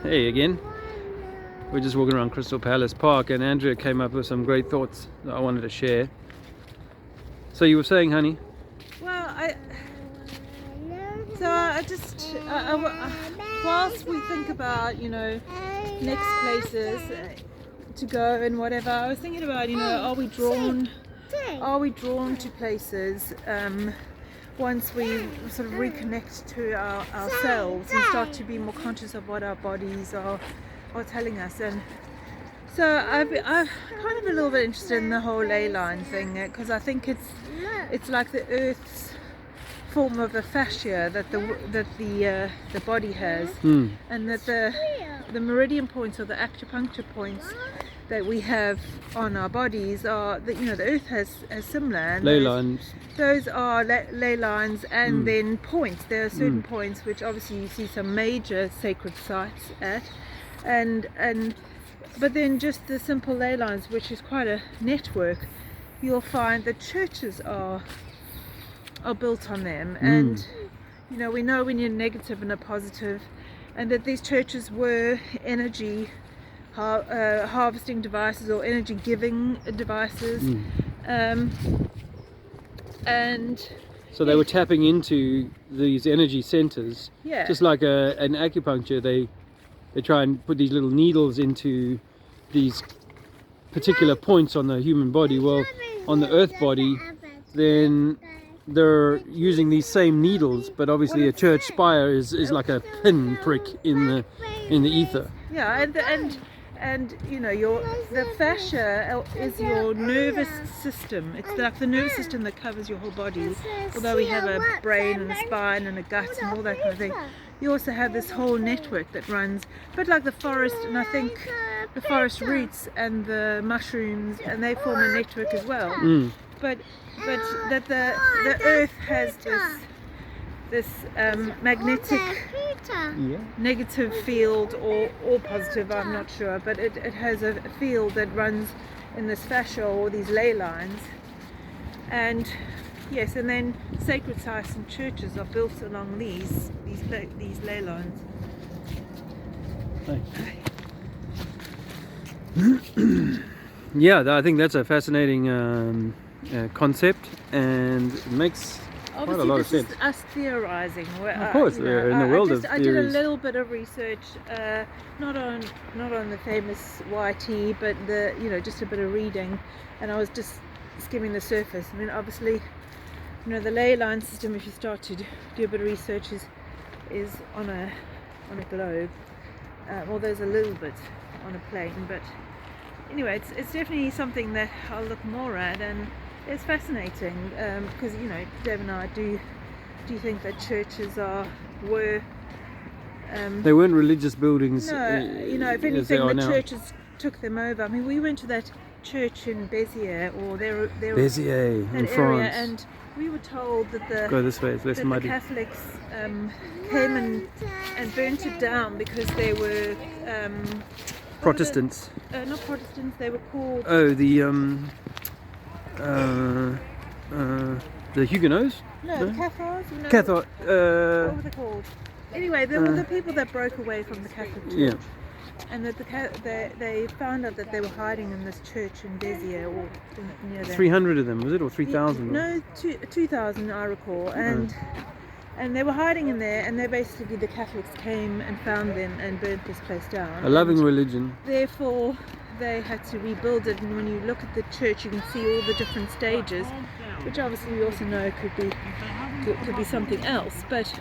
Hey again. We're just walking around Crystal Palace Park, and Andrea came up with some great thoughts that I wanted to share. So you were saying, honey? Well, whilst we think about, next places to go and whatever, I was thinking about, are we drawn to places once we sort of reconnect to ourselves and start to be more conscious of what our bodies are telling us. And so I'm kind of a little bit interested in the whole ley line thing, because I think it's like the Earth's form of a fascia that the body has, and that the meridian points or the acupuncture points that we have on our bodies are that the Earth has similar, and ley lines. Those are ley lines, and then points. There are certain points which obviously you see some major sacred sites at, but then just the simple ley lines, which is quite a network, you'll find that churches are built on them, and we know when you're negative and a positive, and that these churches were energy harvesting devices or energy giving devices, and so they were tapping into these energy centers, just like an acupuncture. They try and put these little needles into these particular points on the human body. Well, on the earth body, then they're using these same needles, but obviously a church spire is like a pin prick in the ether. Yeah, and the fascia is your nervous system. It's like the nervous system that covers your whole body. Although we have a brain and a spine and a gut and all that kind of thing, you also have this whole network that runs, a bit like the forest, and I think the forest roots and the mushrooms, and they form a network as well. But that the Earth has this magnetic negative field, or positive, I'm not sure, but it has a field that runs in this fascia or these ley lines, and yes, and then sacred sites and churches are built along these ley lines. Yeah, I think that's a fascinating concept, and it makes quite a lot of sense. This is us theorizing. Of course, we're in the world of theories. I did a little bit of research, not on the famous YT, but just a bit of reading, and I was just skimming the surface. I mean, obviously, the ley line system, if you start to do a bit of research, is on a globe. Well, there's a little bit on a plane, but anyway, it's definitely something that I'll look more at, and it's fascinating, because Dave and I do think that churches were they weren't religious buildings. No, if anything, the churches took them over. I mean, we went to that church in Béziers, or Béziers in France, and we were told that the Catholics came and burnt it down because they were Protestants. Not Protestants. They were called. Oh, the Huguenots? No, the Cathars. Cathar. What were they called? Anyway, they were the people that broke away from the Catholic Church. Yeah. And that they found out that they were hiding in this church in Béziers, or near there. 300 of them, was it, or 3,000? No, 2,000 I recall, and they were hiding in there, and the Catholics came and found them and burnt this place down. A loving religion. Therefore, they had to rebuild it, and when you look at the church, you can see all the different stages, which obviously we also know could be something else. But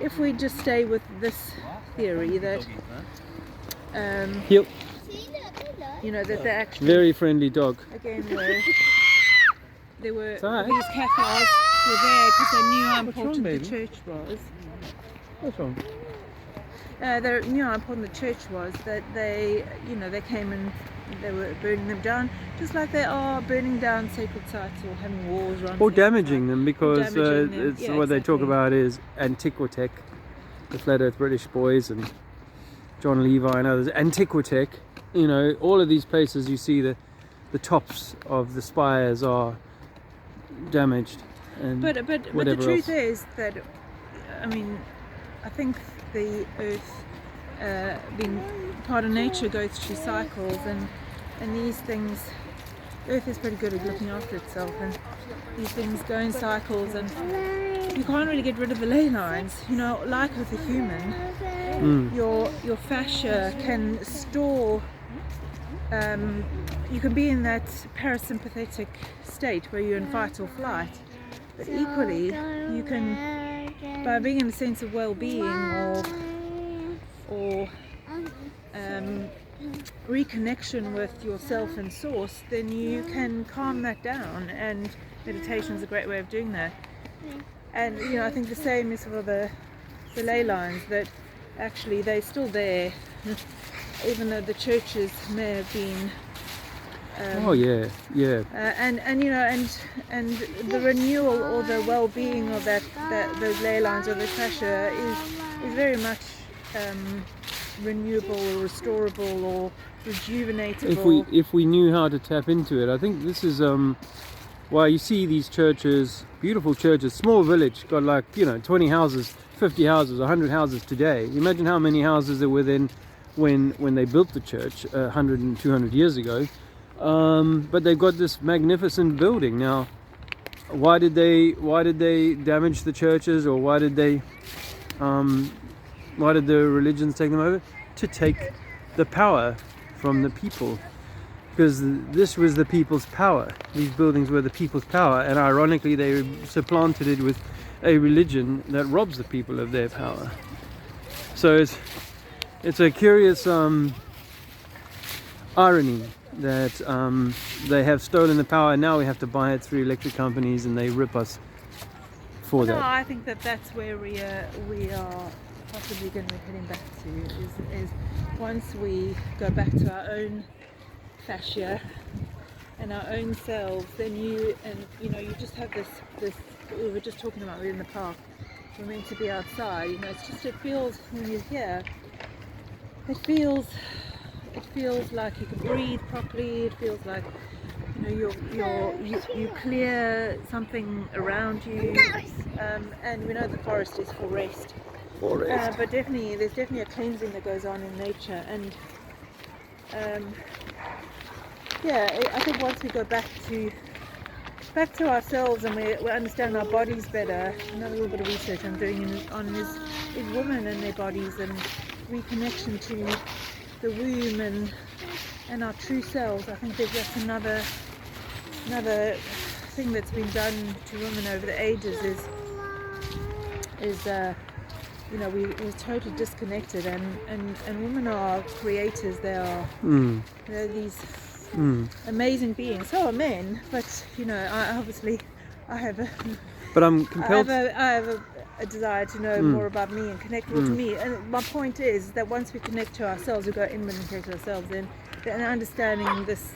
if we just stay with this theory that yep. That they actually, very friendly dog. Again, there were these Cathars were there because they knew how important the church was. What's wrong? They knew how important the church was, that they came and they were burning them down, just like they are burning down sacred sites or having wars around. Or damaging them, because it's what they talk about is Antiquitech, the Flat Earth British boys and John Levi and others. Antiquitech, all of these places, you see the tops of the spires are damaged. And but the truth is that, I mean, I think the earth, being part of nature, goes through cycles, and these things, earth is pretty good at looking after itself, and these things go in cycles, and you can't really get rid of the ley lines. You know, like with a human, your fascia can store, you can be in that parasympathetic state where you're in fight or flight, but equally you can, by being in a sense of well-being or reconnection with yourself and source, then you can calm that down, and meditation is a great way of doing that. And you know, I think the same is for the ley lines, that actually they're still there, even though the churches may have been and you know, and the renewal or the well-being of those ley lines or the fascia is very much renewable or restorable or rejuvenatable. If we knew how to tap into it. I think this is why you see these churches, beautiful churches, small village, got like, you know, 20 houses, 50 houses, 100 houses today. Imagine how many houses there were then when they built the church 100 and 200 years ago. But they've got this magnificent building now. Why did they damage the churches, or why did the religions take them over? To take the power from the people, because this was the people's power. These buildings were the people's power, and ironically they supplanted it with a religion that robs the people of their power. So it's a curious irony that they have stolen the power, and now we have to buy it through electric companies, and they rip us for that. No, I think that's where we are possibly going to be heading back to, is once we go back to our own fascia and our own selves, then you just have this we were just talking about, we're in the park, we're meant to be outside, you know, it's just, it feels, when you're here, it feels like you can breathe properly. It feels like, you know, you clear something around you, and we know the forest is for rest. But there's definitely a cleansing that goes on in nature, and I think once we go back to ourselves and we understand our bodies better. Another little bit of research I'm doing is women and their bodies, and reconnection to the womb and our true selves. I think there's just another thing that's been done to women over the ages is you know, we're totally disconnected, and women are creators. They are they're these amazing beings. So are men, but you know, I have a desire to know more about me and connect with me. And my point is that once we connect to ourselves, we go inward and connect to ourselves, then understanding this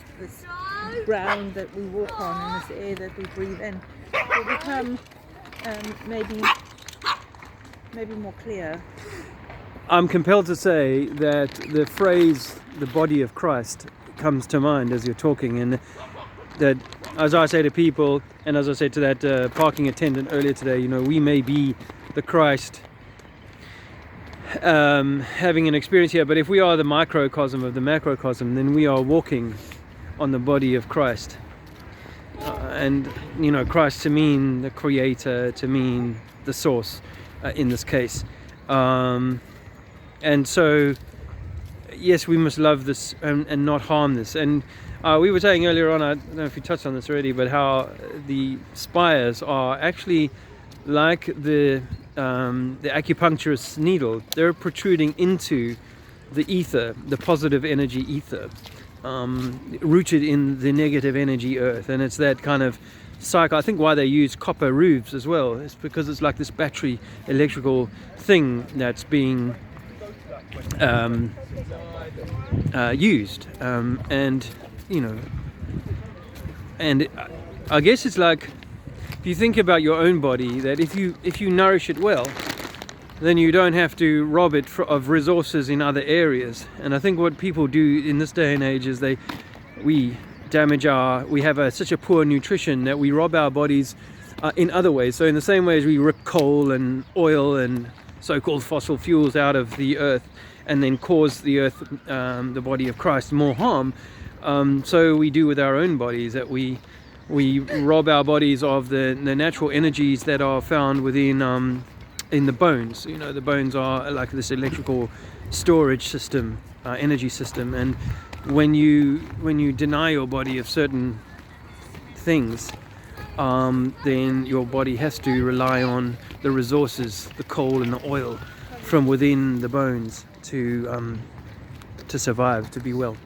ground that we walk on and this air that we breathe in will become maybe more clear. I'm compelled to say that the phrase "the body of Christ" comes to mind as you're talking, and that, as I say to people, and as I said to that parking attendant earlier today, you know, we may be the Christ having an experience here, but if we are the microcosm of the macrocosm, then we are walking on the body of Christ. And you know, Christ to mean the creator, to mean the source in this case. And so yes, we must love this and not harm this. And we were saying earlier on, I don't know if you touched on this already, but how the spires are actually like the acupuncturist's needle. They're protruding into the ether, the positive energy ether, rooted in the negative energy earth. And it's that kind of cycle. I think why they use copper roofs as well is because it's like this battery electrical thing that's being used, and you know, and I guess it's like, if you think about your own body, that if you nourish it well, then you don't have to rob it of resources in other areas. And I think what people do in this day and age is we have such a poor nutrition that we rob our bodies in other ways. So in the same way as we rip coal and oil and so-called fossil fuels out of the earth and then cause the earth, the body of Christ, more harm. So we do with our own bodies, that we rob our bodies of the natural energies that are found within in the bones. You know, the bones are like this electrical storage system, energy system, and when you deny your body of certain things, then your body has to rely on the resources, the coal and the oil from within the bones to survive, to be well.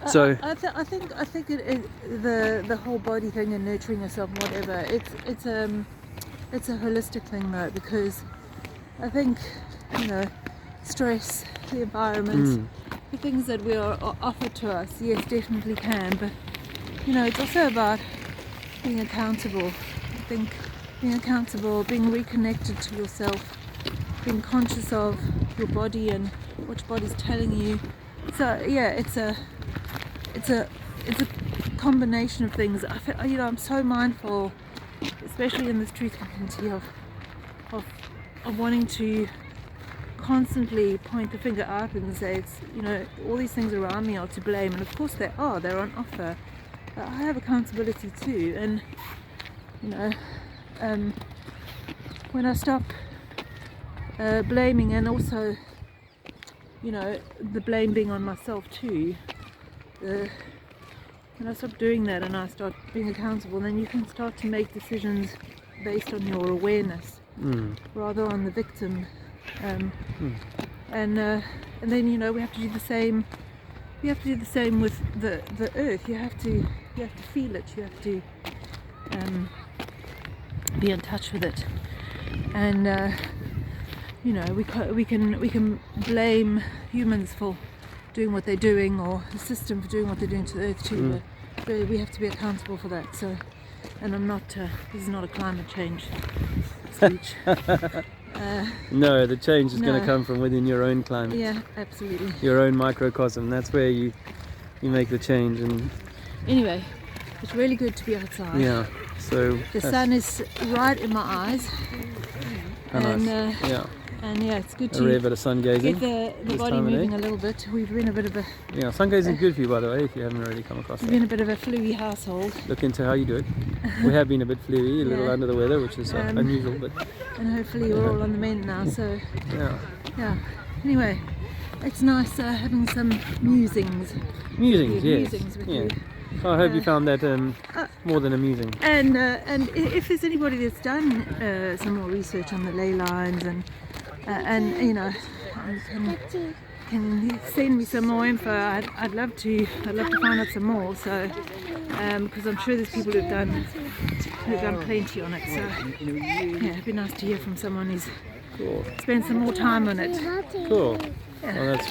So I think the whole body thing and nurturing yourself and whatever, it's a holistic thing though, because I think, you know, stress, the environment, the things that we are offered to us, yes, definitely can, but you know, it's also about being accountable. I think being accountable, being reconnected to yourself, being conscious of your body and what your body's telling you. So yeah, it's a combination of things. I feel, you know, I'm so mindful, especially in this truth community, of wanting to constantly point the finger up and say, it's, you know, all these things around me are to blame, and of course they're on offer, but I have accountability too. And you know, when I stop blaming, and also, you know, the blame being on myself too, when I stop doing that and I start being accountable, then you can start to make decisions based on your awareness rather on the victim. And then, you know, we have to do the same. We have to do the same with the earth. You have to feel it. You have to be in touch with it. And you know, we can blame humans for doing what they're doing, or the system for doing what they're doing to the earth too. But really, we have to be accountable for that. So, and I'm not. This is not a climate change speech. No, the change is going to come from within your own climate. Yeah, absolutely. Your own microcosm. That's where you make the change. And anyway, it's really good to be outside. Yeah. So the sun is right in my eyes. Nice. Yeah. And yeah, it's good to a rare bit of sun gazing. Get the body moving a little bit. We've been a bit of a... Yeah, sun gazing is good for you, by the way, if you haven't already come across it. We've been a bit of a fluey household. Look into how you do it. We have been a bit fluey, a little under the weather, which is unusual, but... And hopefully we're all on the mend now, so... Yeah. Anyway, it's nice having some musings. Musings, yes. Musings with you. So I hope you found that more than amusing. And if there's anybody that's done some more research on the ley lines and you know, can send me some more info, I'd love to find out some more. So because I'm sure there's people who've done plenty on it. So yeah, it'd be nice to hear from someone who's spent some more time on it. Cool. Yeah. Well, that's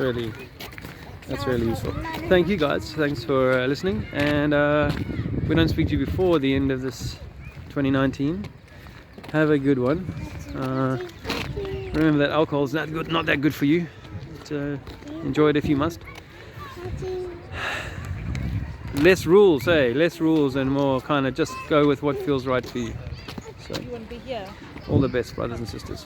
really useful. Thank you guys. Thanks for listening. And if we don't speak to you before the end of this 2019, have a good one. Remember that alcohol's not that good for you. But, enjoy it if you must. Less rules, less rules and more kind of just go with what feels right for you. So, all the best, brothers and sisters.